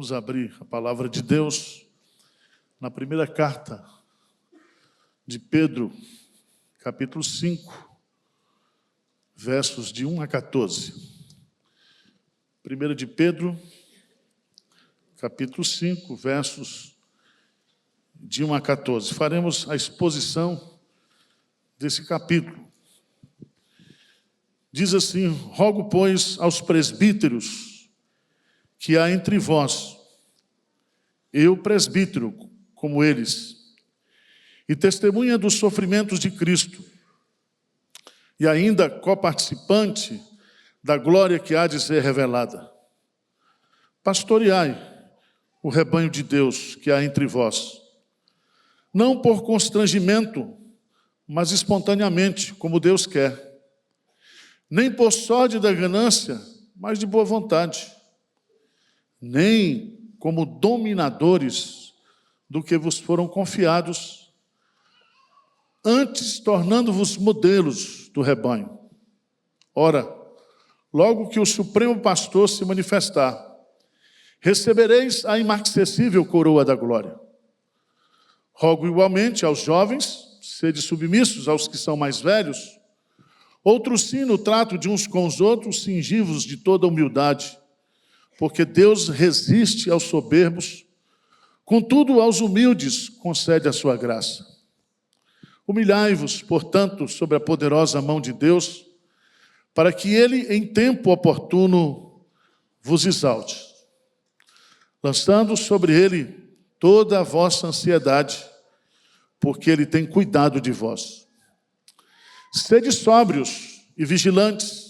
Vamos abrir a palavra de Deus na primeira carta de Pedro, capítulo 5, versos de 1 a 14. 1 de Pedro, capítulo 5, versos de 1 a 14. Faremos a exposição desse capítulo. Diz assim: rogo, pois, aos presbíteros que há entre vós, eu presbítero, como eles, e testemunha dos sofrimentos de Cristo, e ainda coparticipante da glória que há de ser revelada. Pastoreai o rebanho de Deus que há entre vós, não por constrangimento, mas espontaneamente, como Deus quer, nem por sorte da ganância, mas de boa vontade, nem como dominadores do que vos foram confiados, antes tornando-vos modelos do rebanho. Ora, logo que o Supremo Pastor se manifestar, recebereis a imarcessível coroa da glória. Rogo igualmente aos jovens, sede submissos aos que são mais velhos, outros sim no trato de uns com os outros, cingivos de toda humildade, porque Deus resiste aos soberbos, contudo aos humildes concede a sua graça. Humilhai-vos, portanto, sob a poderosa mão de Deus, para que Ele, em tempo oportuno, vos exalte, lançando sobre Ele toda a vossa ansiedade, porque Ele tem cuidado de vós. Sede sóbrios e vigilantes.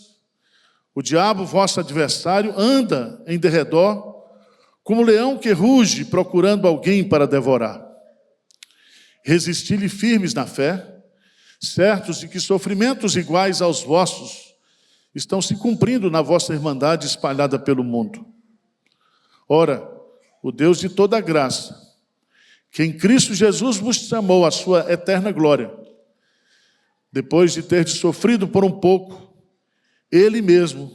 O diabo, vosso adversário, anda em derredor, como leão que ruge, procurando alguém para devorar. Resisti-lhe firmes na fé, certos de que sofrimentos iguais aos vossos estão se cumprindo na vossa irmandade espalhada pelo mundo. Ora, o Deus de toda graça, que em Cristo Jesus vos chamou à sua eterna glória, depois de ter sofrido por um pouco, Ele mesmo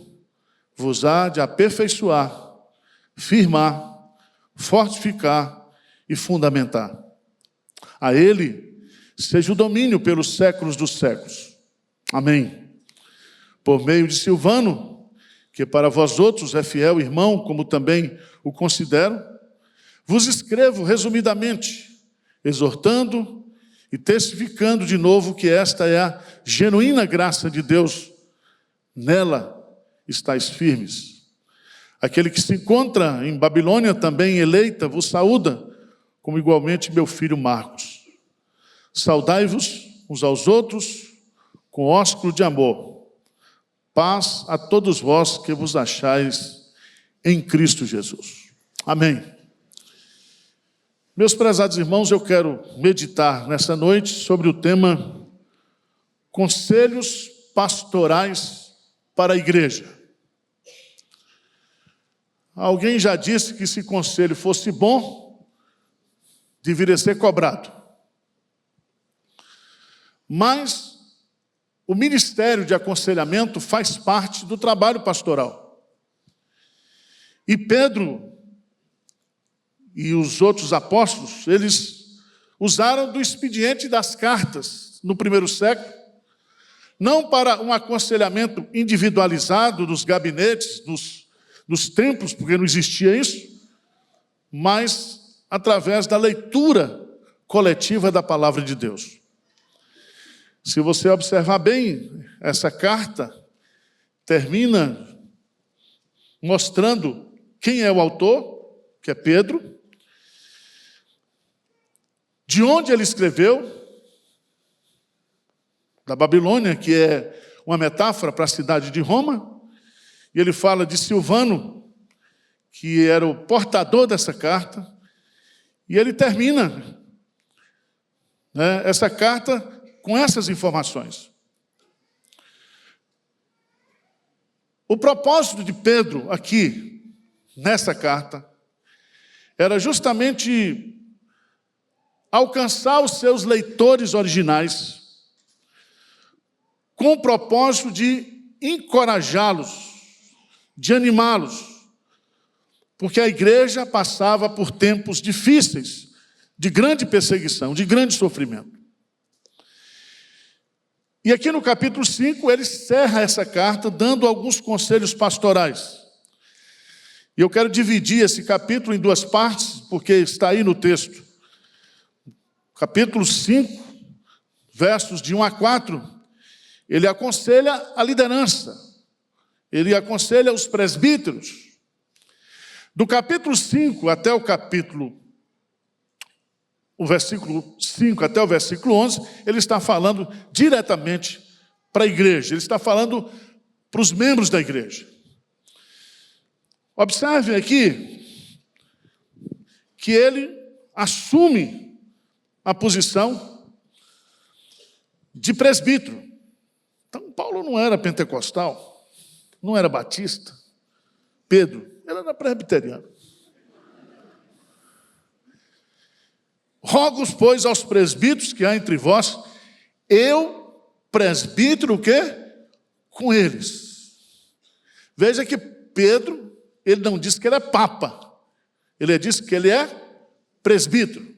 vos há de aperfeiçoar, firmar, fortificar e fundamentar. A Ele seja o domínio pelos séculos dos séculos. Amém. Por meio de Silvano, que para vós outros é fiel irmão, como também o considero, vos escrevo resumidamente, exortando e testificando de novo que esta é a genuína graça de Deus. Nela estáis firmes. Aquele que se encontra em Babilônia, também eleita, vos saúda, como igualmente meu filho Marcos. Saudai-vos uns aos outros com ósculo de amor. Paz a todos vós que vos achais em Cristo Jesus. Amém. Meus prezados irmãos, eu quero meditar nessa noite sobre o tema Conselhos Pastorais para a igreja. Alguém já disse que se conselho fosse bom, deveria ser cobrado. Mas o ministério de aconselhamento faz parte do trabalho pastoral. E Pedro e os outros apóstolos, eles usaram do expediente das cartas no primeiro século, não para um aconselhamento individualizado dos gabinetes, dos templos, porque não existia isso, mas através da leitura coletiva da palavra de Deus. Se você observar bem, essa carta termina mostrando quem é o autor, que é Pedro, de onde ele escreveu, da Babilônia, que é uma metáfora para a cidade de Roma, e ele fala de Silvano, que era o portador dessa carta, e ele termina essa carta com essas informações. O propósito de Pedro aqui, nessa carta, era justamente alcançar os seus leitores originais, com o propósito de encorajá-los, de animá-los, porque a igreja passava por tempos difíceis, de grande perseguição, de grande sofrimento. E aqui no capítulo 5, ele encerra essa carta dando alguns conselhos pastorais. E eu quero dividir esse capítulo em duas partes, porque está aí no texto. Capítulo 5, versos de 1 a 4, ele aconselha a liderança, ele aconselha os presbíteros. Do capítulo 5 até o versículo 5 até o versículo 11, ele está falando diretamente para a igreja, ele está falando para os membros da igreja. Observe aqui que ele assume a posição de presbítero. Então, Paulo não era pentecostal, não era batista. Pedro, ele era presbiteriano. Rogo, pois, aos presbíteros que há entre vós, eu, presbítero, o quê? Com eles. Veja que Pedro, ele não disse que ele é papa. Ele disse que ele é presbítero.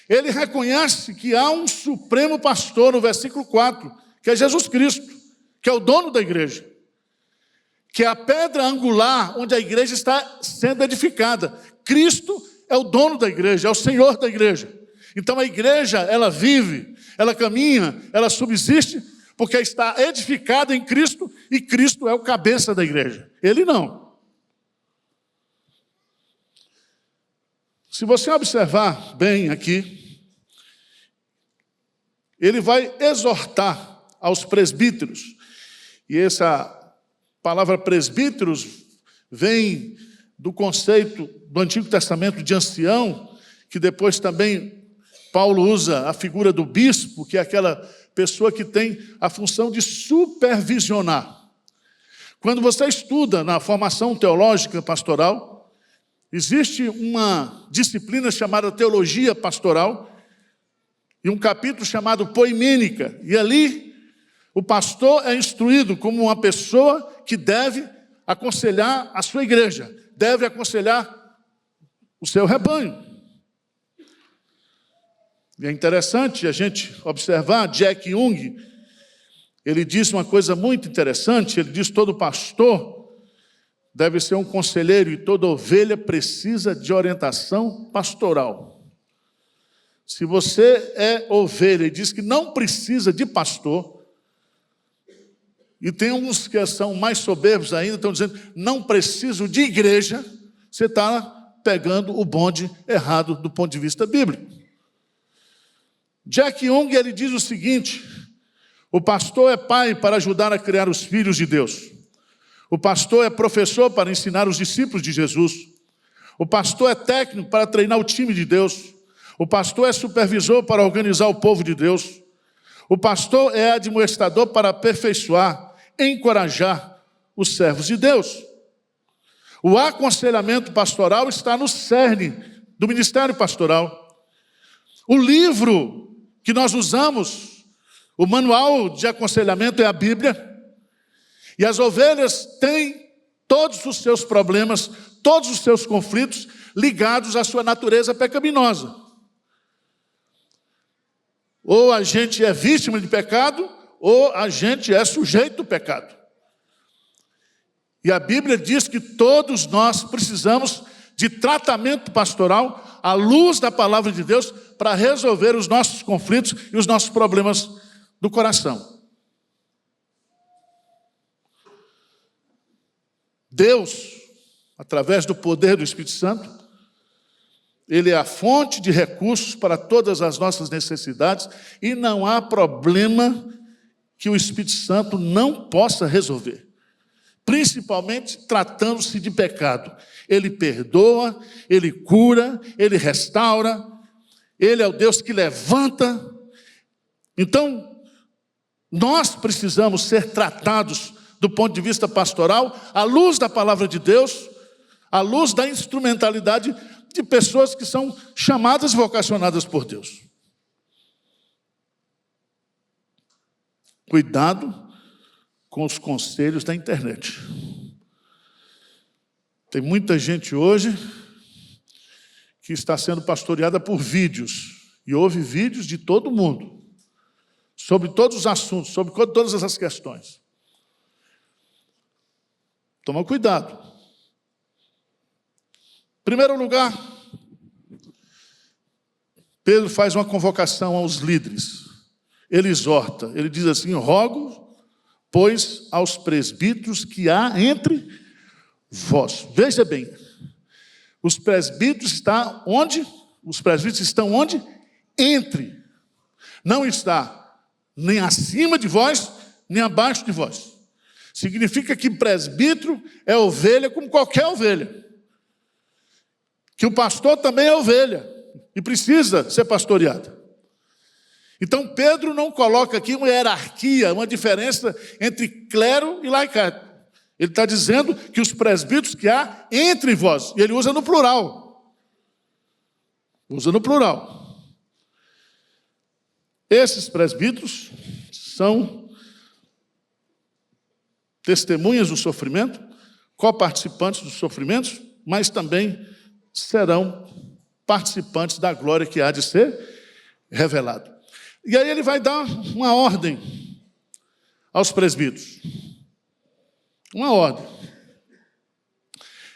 Ele reconhece que há um supremo pastor, no versículo 4, que é Jesus Cristo, que é o dono da igreja, que é a pedra angular onde a igreja está sendo edificada. Cristo é o dono da igreja, é o Senhor da igreja. Então a igreja, ela vive, ela caminha, ela subsiste, porque está edificada em Cristo, e Cristo é o cabeça da igreja. Ele não. Se você observar bem aqui, ele vai exortar aos presbíteros, e essa palavra presbíteros vem do conceito do Antigo Testamento de ancião, que depois também Paulo usa a figura do bispo, que é aquela pessoa que tem a função de supervisionar. Quando você estuda na formação teológica pastoral, existe uma disciplina chamada teologia pastoral e um capítulo chamado poimênica, e ali o pastor é instruído como uma pessoa que deve aconselhar a sua igreja, deve aconselhar o seu rebanho. E é interessante a gente observar, Jack Young, ele diz uma coisa muito interessante, ele diz: todo pastor deve ser um conselheiro e toda ovelha precisa de orientação pastoral. Se você é ovelha e diz que não precisa de pastor, e tem uns que são mais soberbos ainda, estão dizendo, não preciso de igreja, você está pegando o bonde errado do ponto de vista bíblico. Jack Young, ele diz o seguinte: o pastor é pai para ajudar a criar os filhos de Deus. O pastor é professor para ensinar os discípulos de Jesus. O pastor é técnico para treinar o time de Deus. O pastor é supervisor para organizar o povo de Deus. O pastor é admoestador para aperfeiçoar, encorajar os servos de Deus. O aconselhamento pastoral está no cerne do ministério pastoral. O livro que nós usamos, o manual de aconselhamento, é a Bíblia. E as ovelhas têm todos os seus problemas, todos os seus conflitos ligados à sua natureza pecaminosa. Ou a gente é vítima de pecado, ou a gente é sujeito do pecado. E a Bíblia diz que todos nós precisamos de tratamento pastoral à luz da palavra de Deus para resolver os nossos conflitos e os nossos problemas do coração. Deus, através do poder do Espírito Santo, Ele é a fonte de recursos para todas as nossas necessidades e não há problema que o Espírito Santo não possa resolver. Principalmente tratando-se de pecado. Ele perdoa, Ele cura, Ele restaura, Ele é o Deus que levanta. Então, nós precisamos ser tratados do ponto de vista pastoral, à luz da palavra de Deus, à luz da instrumentalidade de pessoas que são chamadas e vocacionadas por Deus. Cuidado com os conselhos da internet. Tem muita gente hoje que está sendo pastoreada por vídeos, e ouve vídeos de todo mundo, sobre todos os assuntos, sobre todas essas questões. Toma cuidado. Em primeiro lugar, Pedro faz uma convocação aos líderes. Ele exorta, ele diz assim: rogo, pois, aos presbíteros que há entre vós. Veja bem, os presbíteros estão onde? Os presbíteros estão onde? Entre. Não está nem acima de vós, nem abaixo de vós. Significa que presbítero é ovelha como qualquer ovelha. Que o pastor também é ovelha e precisa ser pastoreado. Então Pedro não coloca aqui uma hierarquia, uma diferença entre clero e laicado. Ele está dizendo que os presbíteros que há entre vós, e ele usa no plural. Usa no plural. Esses presbíteros são testemunhas do sofrimento, coparticipantes dos sofrimentos, mas também serão participantes da glória que há de ser revelada. E aí ele vai dar uma ordem aos presbíteros. Uma ordem.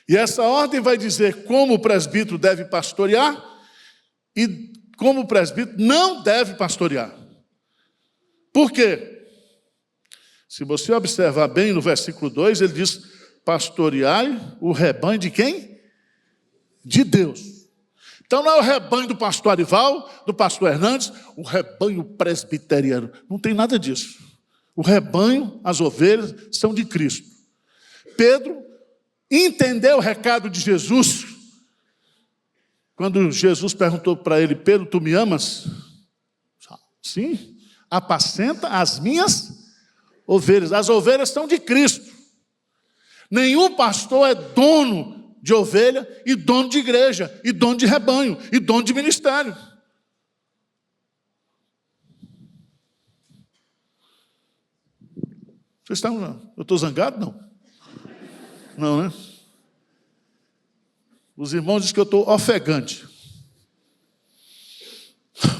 E essa ordem vai dizer como o presbítero deve pastorear e como o presbítero não deve pastorear. Por quê? Se você observar bem no versículo 2, ele diz: pastoreai o rebanho de quem? De Deus. Então não é o rebanho do pastor Arival, do pastor Hernandes, o rebanho presbiteriano. Não tem nada disso. O rebanho, as ovelhas, são de Cristo. Pedro entendeu o recado de Jesus. Quando Jesus perguntou para ele: Pedro, tu me amas? Sim. Apacenta as minhas ovelhas. As ovelhas são de Cristo. Nenhum pastor é dono de ovelha e dono de igreja, e dono de rebanho, e dono de ministério. Vocês estão... Eu estou zangado? Não. Não, né? Os irmãos dizem que eu estou ofegante.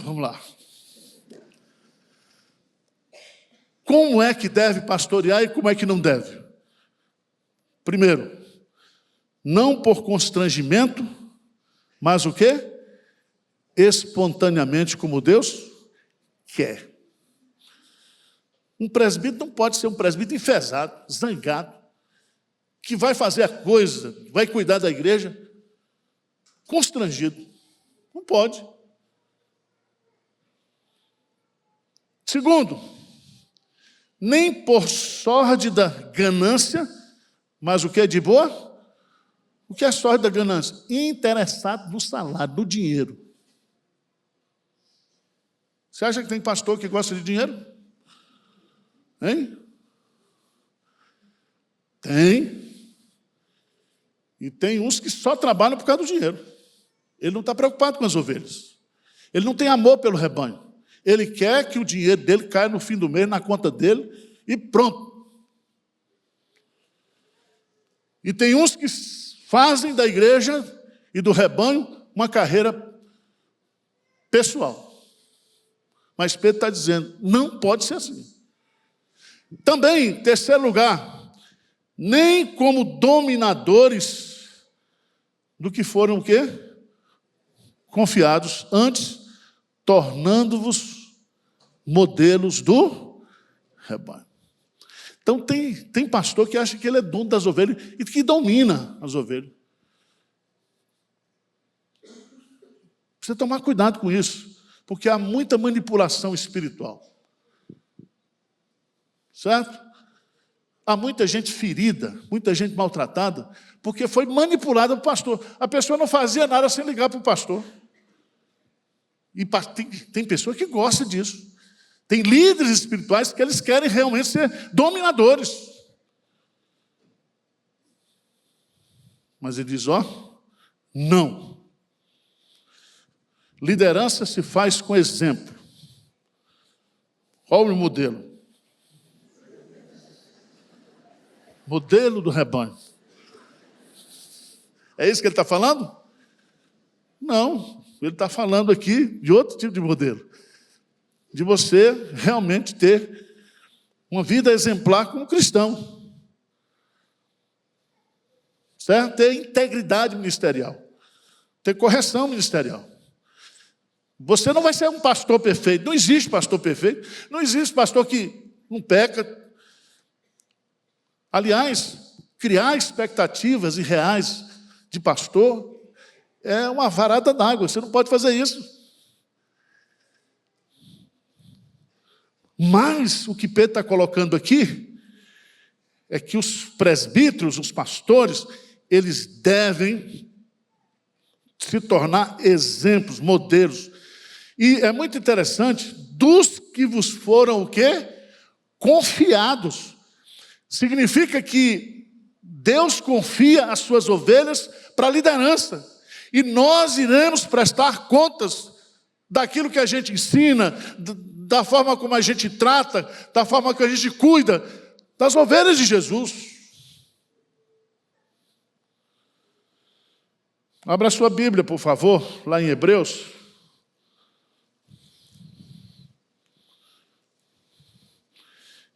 Vamos lá. Como é que deve pastorear e como é que não deve? Primeiro, não por constrangimento, mas o quê? Espontaneamente, como Deus quer. Um presbítero não pode ser um presbítero enfesado, zangado, que vai fazer a coisa, vai cuidar da igreja, constrangido. Não pode. Segundo, nem por sórdida ganância, mas o que é de boa? O que é sórdida ganância? Interessado no salário, no dinheiro. Você acha que tem pastor que gosta de dinheiro? Hein? Tem. E tem uns que só trabalham por causa do dinheiro. Ele não está preocupado com as ovelhas. Ele não tem amor pelo rebanho. Ele quer que o dinheiro dele caia no fim do mês, na conta dele, e pronto. E tem uns que fazem da igreja e do rebanho uma carreira pessoal. Mas Pedro está dizendo, não pode ser assim. Também, em terceiro lugar, nem como dominadores do que foram o quê? Confiados, antes, tornando-vos modelos do rebanho. Então tem pastor que acha que ele é dono das ovelhas e que domina as ovelhas. Precisa tomar cuidado com isso, porque há muita manipulação espiritual. Certo? Há muita gente ferida, muita gente maltratada, porque foi manipulada pelo pastor. A pessoa não fazia nada sem ligar para o pastor. E tem pessoa que gosta disso. Tem líderes espirituais que eles querem realmente ser dominadores. Mas ele diz, não. Liderança se faz com exemplo. Qual o modelo? Modelo do rebanho. É isso que ele está falando? Não, ele está falando aqui de outro tipo de modelo. De você realmente ter uma vida exemplar como cristão. Certo? Ter integridade ministerial. Ter correção ministerial. Você não vai ser um pastor perfeito. Não existe pastor perfeito. Não existe pastor que não peca. Aliás, criar expectativas irreais de pastor é uma varada d'água. Você não pode fazer isso. Mas o que Pedro está colocando aqui é que os presbíteros, os pastores, eles devem se tornar exemplos, modelos. E é muito interessante, dos que vos foram o quê? Confiados. Significa que Deus confia as suas ovelhas para a liderança. E nós iremos prestar contas daquilo que a gente ensina, da forma como a gente trata, da forma que a gente cuida das ovelhas de Jesus. Abra sua Bíblia, por favor, lá em Hebreus.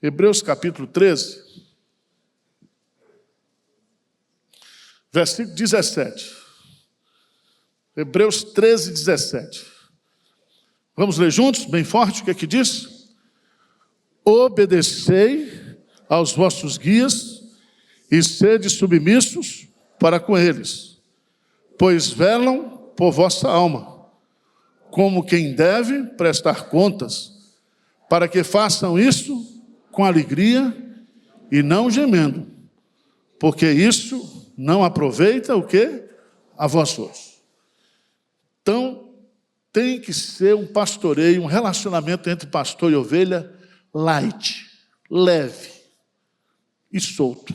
Hebreus capítulo 13, versículo 17. Hebreus 13, 17. Vamos ler juntos, bem forte, o que é que diz? Obedecei aos vossos guias e sede submissos para com eles, pois velam por vossa alma, como quem deve prestar contas, para que façam isso com alegria e não gemendo, porque isso não aproveita o quê? A vós outros. Então, tem que ser um pastoreio, um relacionamento entre pastor e ovelha light, leve e solto.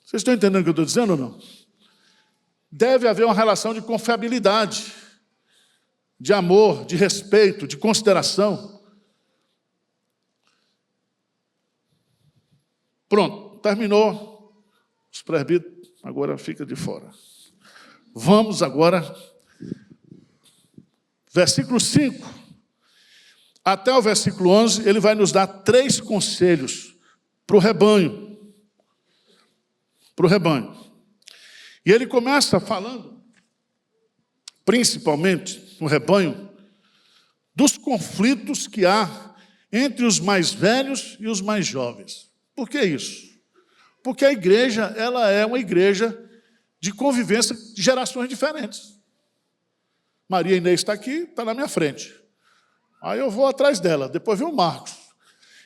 Vocês estão entendendo o que eu estou dizendo ou não? Deve haver uma relação de confiabilidade, de amor, de respeito, de consideração. Pronto, terminou. Os presbíteros agora fica de fora. Vamos agora, versículo 5, até o versículo 11, ele vai nos dar 3 conselhos para o rebanho. Para o rebanho. E ele começa falando, principalmente no rebanho, dos conflitos que há entre os mais velhos e os mais jovens. Por que isso? Porque a igreja, ela é uma igreja de convivência de gerações diferentes. Maria Inês está aqui, está na minha frente. Aí eu vou atrás dela, depois vem o Marcos.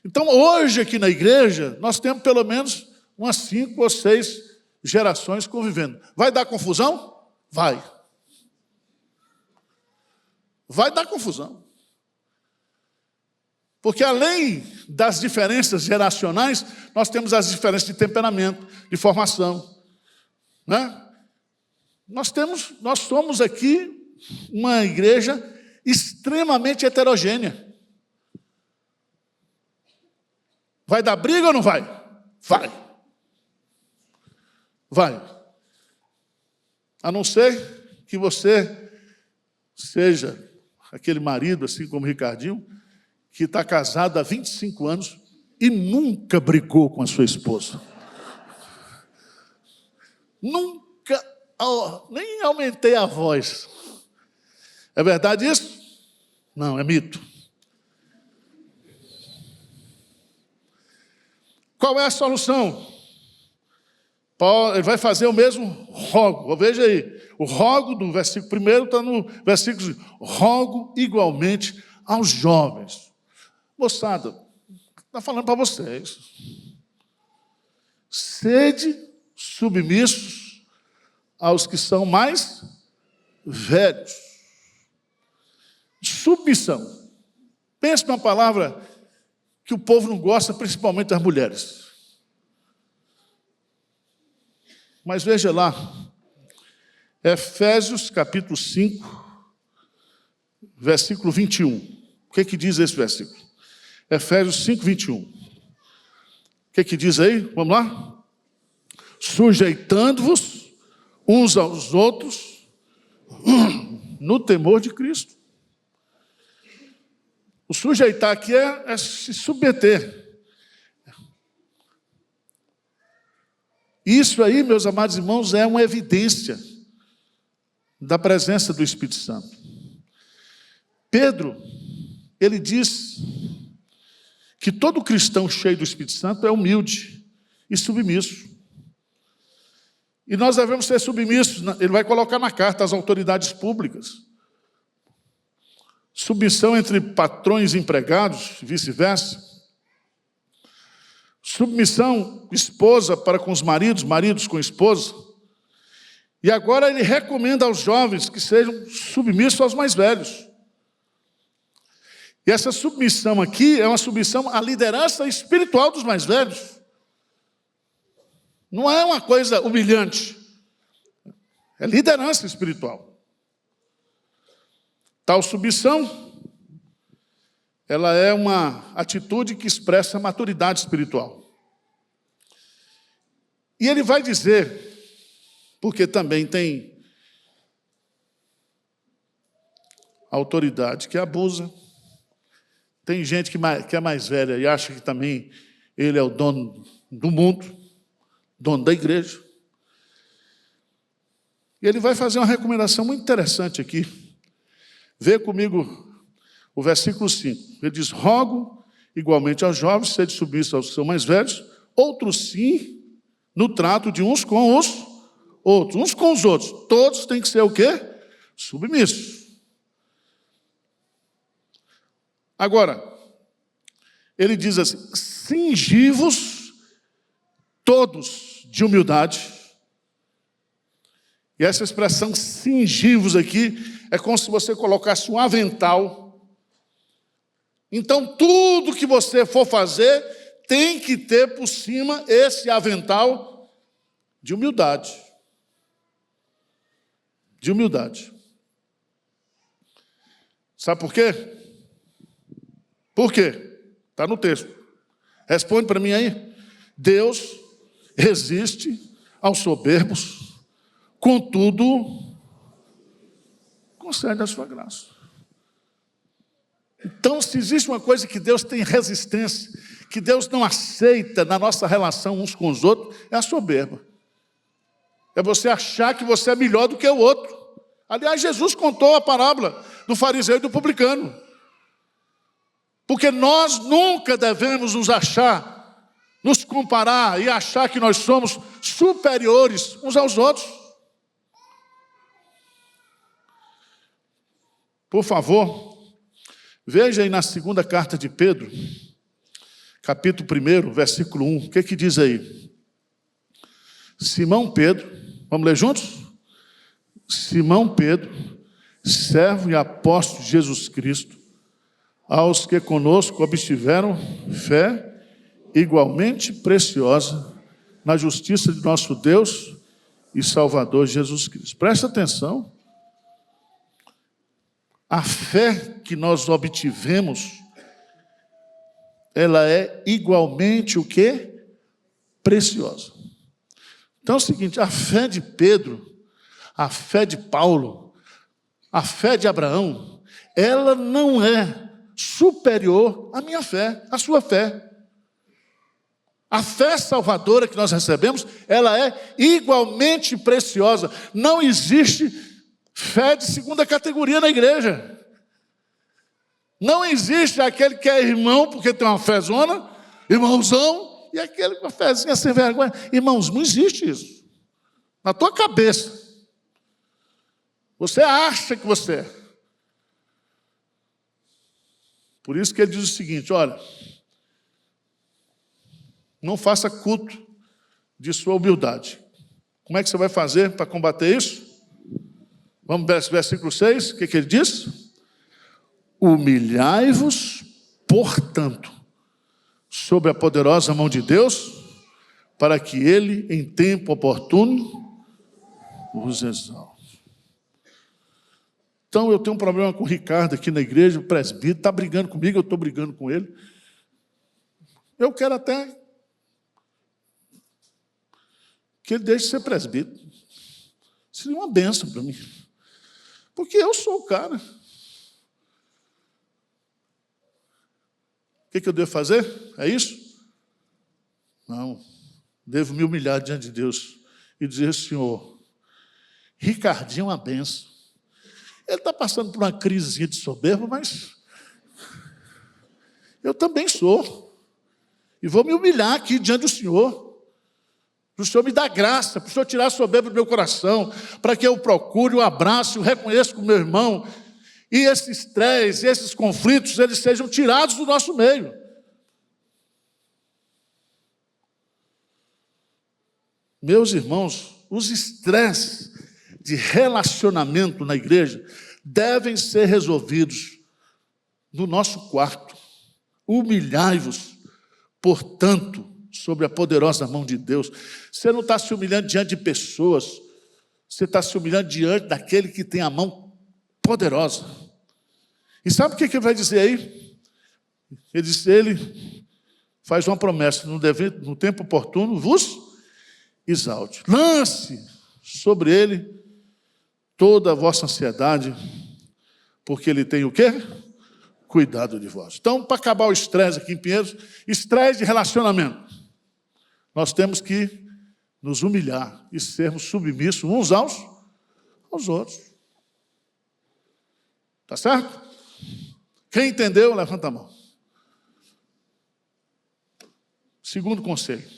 Então, hoje aqui na igreja, nós temos pelo menos umas 5 ou 6 gerações convivendo. Vai dar confusão? Vai. Vai dar confusão. Porque além das diferenças geracionais, nós temos as diferenças de temperamento, de formação, né? Nós somos aqui uma igreja extremamente heterogênea. Vai dar briga ou não vai? Vai. Vai. A não ser que você seja aquele marido, assim como o Ricardinho, que está casado há 25 anos e nunca brigou com a sua esposa. Nunca, nem aumentei a voz. É verdade isso? Não, é mito. Qual é a solução? Paulo, ele vai fazer o mesmo rogo. Veja aí, o rogo do versículo 1 está no versículo 5. Rogo igualmente aos jovens. Moçada, está falando para vocês. Sede submissos aos que são mais velhos. Submissão. Pense numa palavra que o povo não gosta, principalmente as mulheres. Mas veja lá, Efésios capítulo 5, versículo 21. O que diz esse versículo? Efésios 5, 21. O que diz aí? Vamos lá? sujeitando-vos uns aos outros no temor de Cristo. O sujeitar aqui é se submeter. Isso aí, meus amados irmãos, é uma evidência da presença do Espírito Santo. Pedro, ele diz que todo cristão cheio do Espírito Santo é humilde e submisso. E nós devemos ser submissos. Ele vai colocar na carta às autoridades públicas. Submissão entre patrões e empregados, vice-versa. Submissão esposa para com os maridos, maridos com esposa. E agora ele recomenda aos jovens que sejam submissos aos mais velhos. E essa submissão aqui é uma submissão à liderança espiritual dos mais velhos. Não é uma coisa humilhante. É liderança espiritual. Tal submissão, ela é uma atitude que expressa maturidade espiritual. E ele vai dizer, porque também tem autoridade que abusa, tem gente que é mais velha e acha que também ele é o dono do mundo, dono da igreja. E ele vai fazer uma recomendação muito interessante aqui. Vê comigo o versículo 5. Ele diz: rogo igualmente aos jovens, sede submissos aos que são mais velhos, outros sim, no trato de uns com os outros. Uns com os outros. Todos têm que ser o quê? Submissos. Agora, ele diz assim: cingi-vos todos de humildade. E essa expressão cingi-vos aqui é como se você colocasse um avental. Então, tudo que você for fazer tem que ter por cima esse avental de humildade. De humildade. Sabe por quê? Por quê? Está no texto. Responde para mim aí. Deus resiste aos soberbos, contudo, concede a sua graça. Então, se existe uma coisa que Deus tem resistência, que Deus não aceita na nossa relação uns com os outros, é a soberba. É você achar que você é melhor do que o outro. Aliás, Jesus contou a parábola do fariseu e do publicano. Porque nós nunca devemos nos achar, nos comparar e achar que nós somos superiores uns aos outros. Por favor, veja aí na segunda carta de Pedro, capítulo 1, versículo 1, o que diz aí? Simão Pedro, vamos ler juntos? Simão Pedro, servo e apóstolo de Jesus Cristo, aos que conosco obtiveram fé igualmente preciosa na justiça de nosso Deus e Salvador Jesus Cristo. Presta atenção. A fé que nós obtivemos, ela é igualmente o quê? Preciosa. Então é o seguinte, a fé de Pedro, a fé de Paulo, a fé de Abraão, ela não é superior à minha fé, à sua fé. A fé salvadora que nós recebemos, ela é igualmente preciosa. Não existe fé de segunda categoria na igreja. Não existe aquele que é irmão porque tem uma fezona, irmãozão, e aquele com uma fezinha sem vergonha. Irmãos, não existe isso. Na tua cabeça. Você acha que você é. Por isso que ele diz o seguinte, olha, não faça culto de sua humildade. Como é que você vai fazer para combater isso? Vamos para o versículo 6, o que ele diz? Humilhai-vos, portanto, sob a poderosa mão de Deus, para que Ele, em tempo oportuno, vos exalte. Então, eu tenho um problema com o Ricardo aqui na igreja, o presbítero, está brigando comigo, eu estou brigando com ele. Eu quero até que ele deixe de ser presbítero. Seria uma bênção para mim. Porque eu sou o cara. O que eu devo fazer? É isso? Não. Devo me humilhar diante de Deus e dizer: Senhor, Ricardinho é uma bênção. Ele está passando por uma crisezinha de soberba, mas eu também sou. E vou me humilhar aqui diante do Senhor. Para o Senhor me dar graça, para o Senhor tirar a soberba do meu coração, para que eu procure, o abraço, o reconheça como meu irmão. E esses estresse, esses conflitos, eles sejam tirados do nosso meio. Meus irmãos, os estresses de relacionamento na igreja devem ser resolvidos no nosso quarto. Humilhai-vos, portanto, sobre a poderosa mão de Deus. Você não está se humilhando diante de pessoas, você está se humilhando diante daquele que tem a mão poderosa. E sabe o que ele vai dizer aí? Ele diz: ele faz uma promessa: no tempo oportuno vos exalte. Lance sobre ele toda a vossa ansiedade, porque ele tem o quê? Cuidado de vós. Então, para acabar o estresse aqui em Pinheiros, estresse de relacionamento, nós temos que nos humilhar e sermos submissos uns aos outros. Tá certo? Quem entendeu, levanta a mão. Segundo conselho.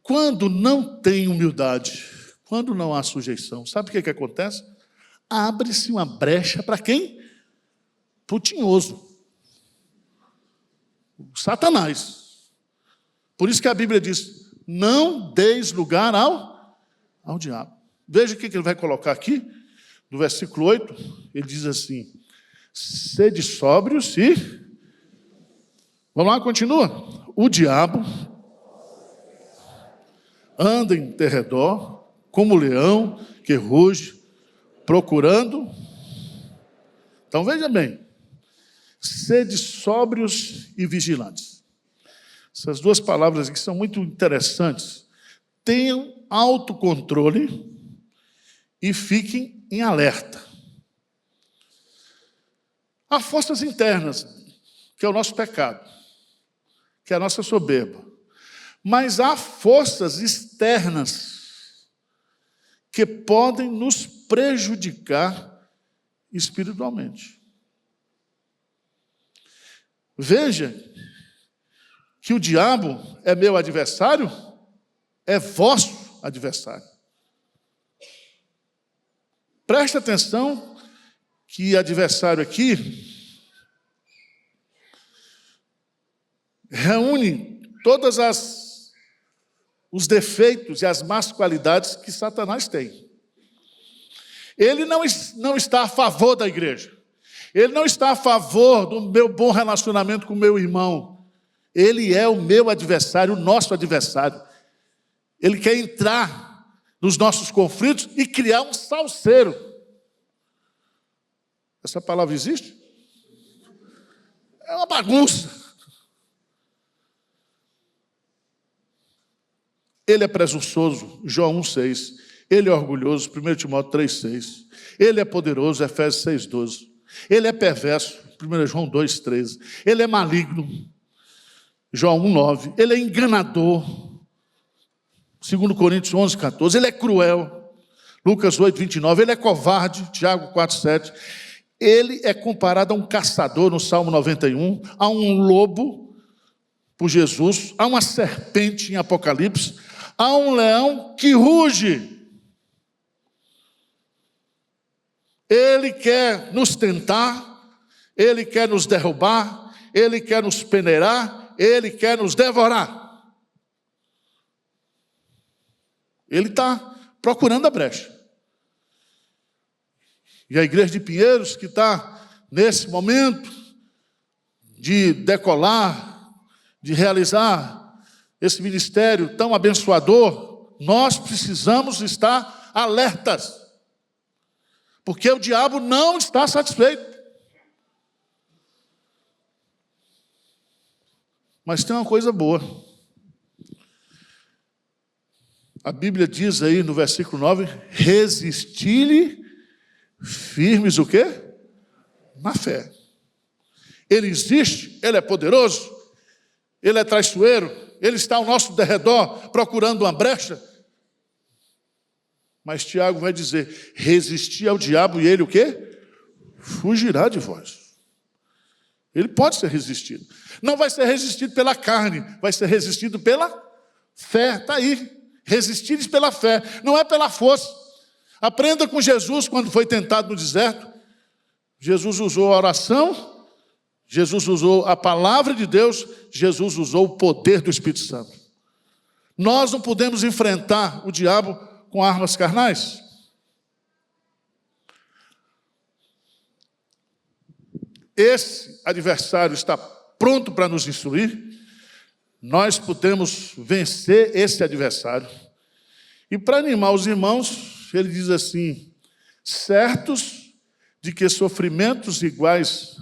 Quando não tem humildade, quando não há sujeição, sabe o que acontece? Abre-se uma brecha para quem? Para o tinhoso. Satanás. Por isso que a Bíblia diz: não deis lugar ao diabo. Veja o que ele vai colocar aqui, no versículo 8, ele diz assim: sede sóbrios e... Vamos lá, continua. O diabo anda em derredor, como leão que ruge, procurando. Então veja bem, sede sóbrios e vigilantes. Essas duas palavras aqui são muito interessantes. Tenham autocontrole e fiquem em alerta. Há forças internas, que é o nosso pecado, que é a nossa soberba. Mas há forças externas que podem nos prejudicar espiritualmente. Veja que o diabo é meu adversário, é vosso adversário. Presta atenção que adversário aqui reúne todas os defeitos e as más qualidades que Satanás tem. Ele não está a favor da igreja. Ele não está a favor do meu bom relacionamento com o meu irmão. Ele é o meu adversário, o nosso adversário. Ele quer entrar nos nossos conflitos e criar um salseiro. Essa palavra existe? É uma bagunça. Ele é presunçoso, João 1,6. Ele é orgulhoso, 1 Timóteo 3,6. Ele é poderoso, Efésios 6,12. Ele é perverso, 1 João 2,13. Ele é maligno, João 1,9. Ele é enganador, 2 Coríntios 11,14. Ele é cruel, Lucas 8,29. Ele é covarde, Tiago 4,7. Ele é comparado a um caçador, no Salmo 91, a um lobo, por Jesus, a uma serpente, em Apocalipse, a um leão que ruge. Ele quer nos tentar, ele quer nos derrubar, ele quer nos peneirar, ele quer nos devorar. Ele está procurando a brecha. E a igreja de Pinheiros, que está nesse momento de decolar, de realizar esse ministério tão abençoador, nós precisamos estar alertas. Porque o diabo não está satisfeito. Mas tem uma coisa boa. A Bíblia diz aí no versículo 9, resisti-lhe firmes o quê? Na fé. Ele existe, ele é poderoso, ele é traiçoeiro, ele está ao nosso derredor procurando uma brecha. Mas Tiago vai dizer, resisti ao diabo e ele o quê? Fugirá de vós. Ele pode ser resistido. Não vai ser resistido pela carne, vai ser resistido pela fé. Está aí. Resistir pela fé, não é pela força. Aprenda com Jesus quando foi tentado no deserto. Jesus usou a oração, Jesus usou a palavra de Deus, Jesus usou o poder do Espírito Santo. Nós não podemos enfrentar o diabo com armas carnais. Esse adversário está pronto para nos instruir. Nós podemos vencer esse adversário. E para animar os irmãos, ele diz assim, certos de que sofrimentos iguais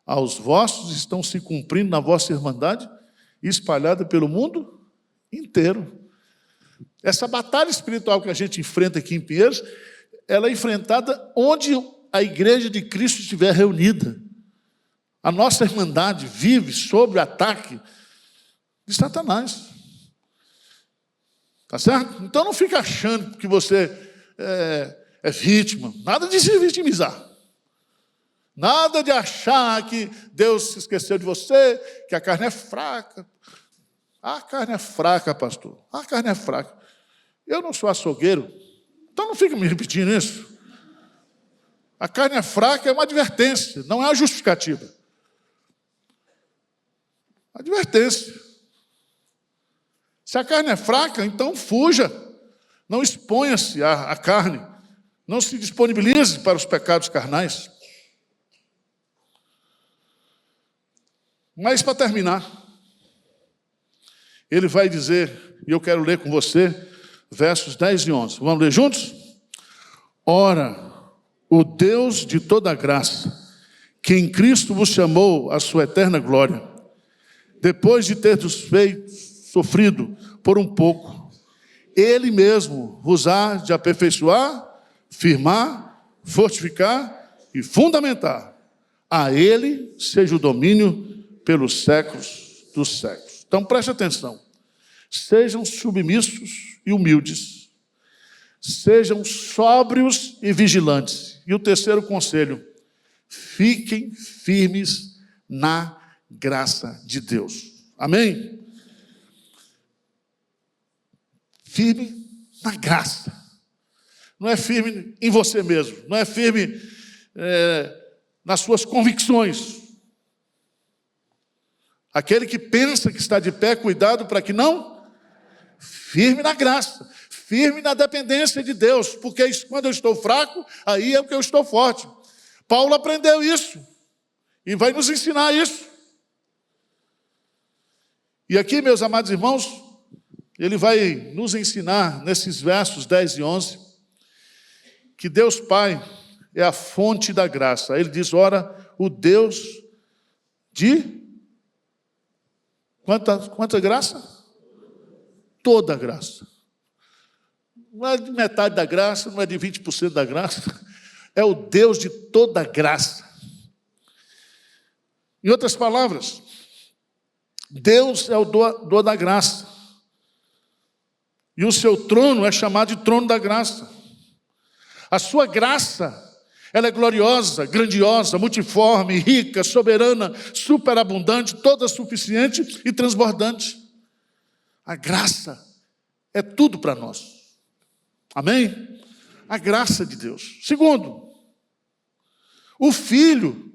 aos vossos estão se cumprindo na vossa irmandade, espalhada pelo mundo inteiro. Essa batalha espiritual que a gente enfrenta aqui em Pinheiros, ela é enfrentada onde a igreja de Cristo estiver reunida. A nossa irmandade vive sob o ataque de Satanás. Tá certo? Então não fica achando que você é vítima. Nada de se vitimizar. Nada de achar que Deus se esqueceu de você, que a carne é fraca. A carne é fraca, pastor. A carne é fraca. Eu não sou açougueiro, então não fica me repetindo isso. A carne é fraca é uma advertência, não é uma justificativa. Advertência. Se a carne é fraca, então fuja. Não exponha-se à carne. Não se disponibilize para os pecados carnais. Mas para terminar, ele vai dizer, e eu quero ler com você, versos 10 e 11. Vamos ler juntos? Ora, o Deus de toda graça, que em Cristo vos chamou à sua eterna glória, depois de terdes sofrido por um pouco, Ele mesmo vos há de aperfeiçoar, firmar, fortificar e fundamentar. A Ele seja o domínio pelos séculos dos séculos. Então preste atenção. Sejam submissos e humildes. Sejam sóbrios e vigilantes. E o terceiro conselho, fiquem firmes na graça de Deus. Amém? Firme na graça. Não é firme em você mesmo. Não é firme nas suas convicções. Aquele que pensa que está de pé, cuidado para que não. Firme na graça. Firme na dependência de Deus. Porque quando eu estou fraco, aí é que eu estou forte. Paulo aprendeu isso. E vai nos ensinar isso. E aqui, meus amados irmãos, ele vai nos ensinar, nesses versos 10 e 11, que Deus Pai é a fonte da graça. Ele diz, ora, o Deus de... Quanta graça? Toda a graça. Não é de metade da graça, não é de 20% da graça. É o Deus de toda a graça. Em outras palavras, Deus é o doador da graça. E o seu trono é chamado de trono da graça. A sua graça, ela é gloriosa, grandiosa, multiforme, rica, soberana, superabundante, toda suficiente e transbordante. A graça é tudo para nós. Amém? A graça de Deus. Segundo, o Filho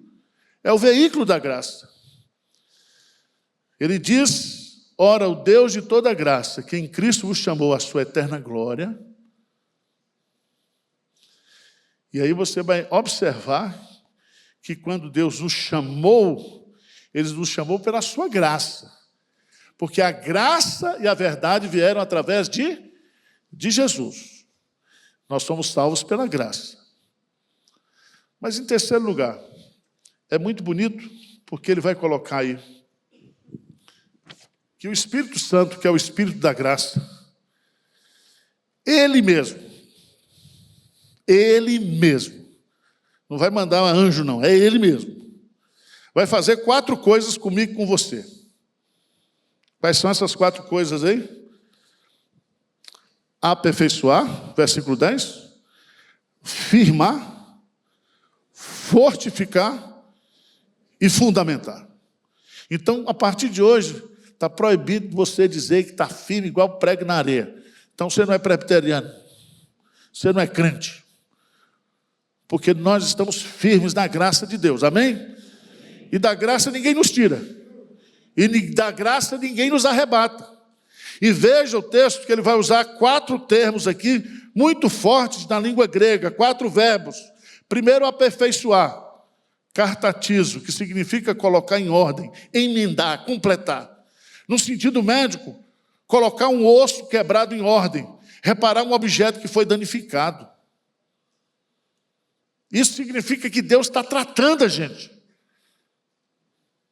é o veículo da graça. Ele diz, ora, o Deus de toda graça, que em Cristo vos chamou à sua eterna glória. E aí você vai observar que quando Deus nos chamou, Ele nos chamou pela sua graça. Porque a graça e a verdade vieram através de Jesus. Nós somos salvos pela graça. Mas em terceiro lugar, é muito bonito, porque ele vai colocar aí, que o Espírito Santo, que é o Espírito da graça, Ele mesmo, não vai mandar um anjo não, é Ele mesmo, vai fazer 4 coisas comigo e com você. Quais são essas 4 coisas aí? Aperfeiçoar, versículo 10, firmar, fortificar e fundamentar. Então, a partir de hoje, está proibido você dizer que está firme igual prego na areia. Então, você não é presbiteriano, você não é crente, porque nós estamos firmes na graça de Deus, amém? E da graça ninguém nos tira, e da graça ninguém nos arrebata. E veja o texto que ele vai usar 4 termos aqui, muito fortes na língua grega, 4 verbos. Primeiro, aperfeiçoar, cartatizo, que significa colocar em ordem, emendar, completar. No sentido médico, colocar um osso quebrado em ordem, reparar um objeto que foi danificado. Isso significa que Deus está tratando a gente.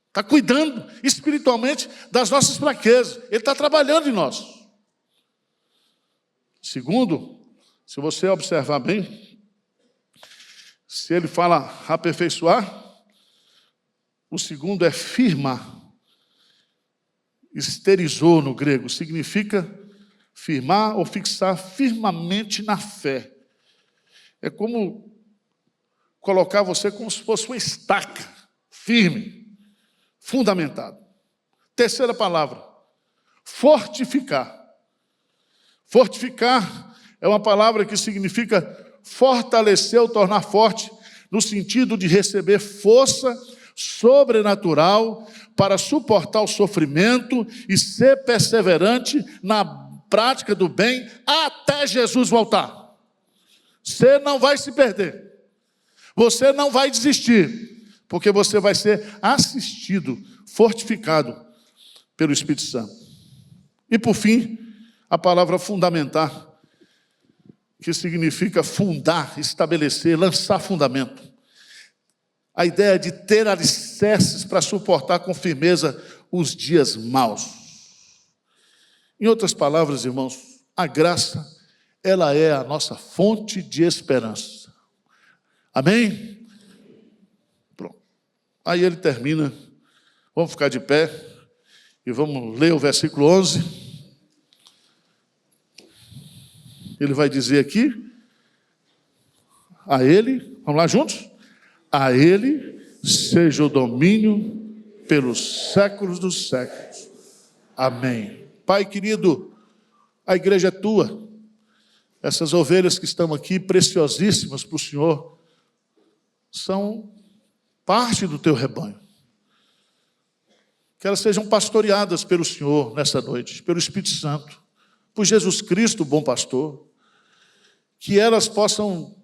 Está cuidando espiritualmente das nossas fraquezas. Ele está trabalhando em nós. Segundo, se você observar bem, se ele fala aperfeiçoar, o segundo é firmar. Esterizou no grego, significa firmar ou fixar firmemente na fé. É como colocar você como se fosse uma estaca, firme, fundamentado. Terceira palavra, fortificar. Fortificar é uma palavra que significa fortalecer ou tornar forte, no sentido de receber força sobrenatural para suportar o sofrimento e ser perseverante na prática do bem até Jesus voltar. Você não vai se perder. Você não vai desistir, porque você vai ser assistido, fortificado pelo Espírito Santo. E por fim, a palavra fundamentar, que significa fundar, estabelecer, lançar fundamento. A ideia de ter alicerces para suportar com firmeza os dias maus. Em outras palavras, irmãos, a graça, ela é a nossa fonte de esperança. Amém? Pronto. Aí ele termina, vamos ficar de pé e vamos ler o versículo 11. Ele vai dizer aqui, a ele, vamos lá juntos? A ele seja o domínio pelos séculos dos séculos. Amém. Pai querido, a igreja é tua. Essas ovelhas que estão aqui, preciosíssimas para o Senhor, são parte do teu rebanho. Que elas sejam pastoreadas pelo Senhor nessa noite, pelo Espírito Santo, por Jesus Cristo, o bom pastor. Que elas possam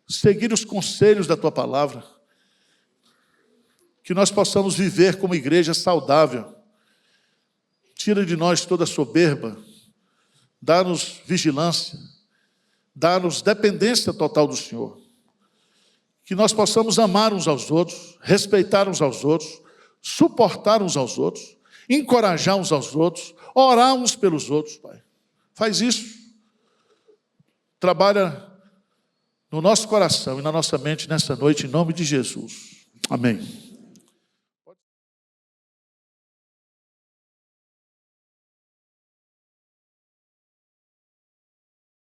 seguir os conselhos da tua palavra. Que nós possamos viver como igreja saudável. Tira de nós toda soberba. Dá-nos vigilância. Dá-nos dependência total do Senhor. Que nós possamos amar uns aos outros, respeitar uns aos outros, suportar uns aos outros, encorajar uns aos outros, orar uns pelos outros, Pai. Faz isso. Trabalha no nosso coração e na nossa mente nessa noite, em nome de Jesus. Amém.